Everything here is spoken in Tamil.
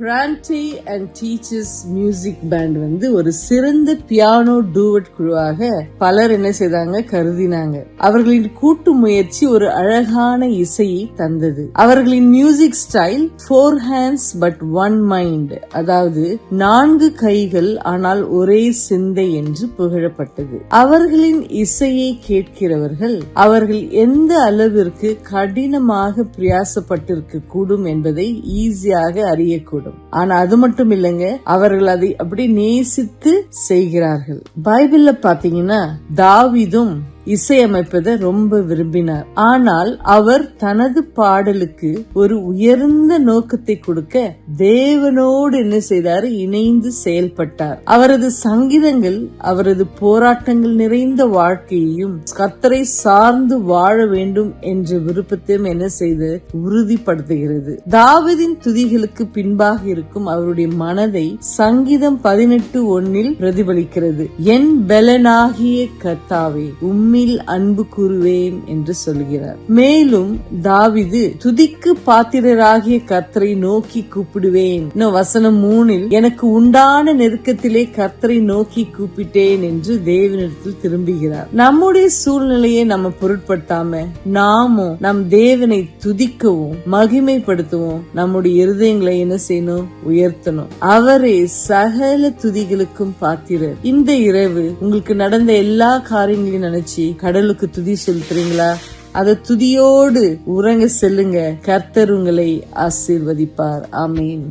பிரான்டே அண்ட் டீச்சர்ஸ் மியூசிக் பேண்ட் ஒரு சிறந்த பியானோ டூவட் குழுவாக பலர் என்ன செய்தாங்க கருதினாங்க. அவர்களின் கூட்டு முயற்சி ஒரு அழகான இசையை தந்தது. அவர்களின் music style 4 hands but 1 mind, அதாவது 4 கைகள் ஆனால் ஒரே சிந்தை என்று புகழப்பட்டது. அவர்களின் இசையை கேட்கிறவர்கள் அவர்கள் எந்த அளவிற்கு கடினமாக பிரயாசப்பட்டிருக்க கூடும் என்பதை ஈஸியாக அறியக்கூடும். ஆனா அது மட்டும் இல்லைங்க, அவர்கள் அதை அப்படி நேசித்து செய்கிறார்கள். பைபிள்ல பாத்தீங்கன்னா தாவீதும் இசையமைப்பதை ரொம்ப விரும்பினார். ஆனால் அவர் தனது பாடலுக்கு ஒரு உயர்ந்த நோக்கத்தை கொடுக்க தேவனோடு என்ன செய்தார்? இணைந்து செயல்பட்டார். அவரது சங்கீதங்கள் அவரது போராட்டங்கள் நிறைந்த வாழ்க்கையையும் கர்த்தரை சார்ந்து வாழ வேண்டும் என்ற விருப்பத்தையும் என்ன செய்து உறுதிப்படுத்துகிறது. தாவீதின் துதிகளுக்கு பின்பாக இருக்கும் அவருடைய மனதை சங்கீதம் 18:1 பிரதிபலிக்கிறது. என் பெலனாகிய கர்த்தாவே உம்மில் அன்பு கூறுவேன் என்று சொல்கிறார். மேலும் தாவீது துதிக்கு பாத்திரராகிய கர்த்தரை நோக்கி கூப்பிடுவேன். வசனம் 3 எனக்கு உண்டான நெருக்கத்திலே கர்த்தரை நோக்கி கூப்பிட்டேன் என்று தேவனிடத்தில் திரும்புகிறார். நம்முடைய சூழ்நிலையை நம்ம பொருட்படுத்தாம நாமும் நம் தேவனை துதிக்கவும் மகிமைப்படுத்தவும் நம்முடைய இருதயங்களை என்ன செய்யணும்? உயர்த்தணும். அவரே சகல துதிகளுக்கும் பாத்திரர். இந்த இரவு உங்களுக்கு நடந்த எல்லா காரியங்களையும் நினைச்சு கடலுக்கு துதி செலுத்துறீங்களா? அத துதியோடு உறங்க செல்லுங்க. கர்த்தர் உங்களை ஆசீர்வதிப்பார். ஆமீன்.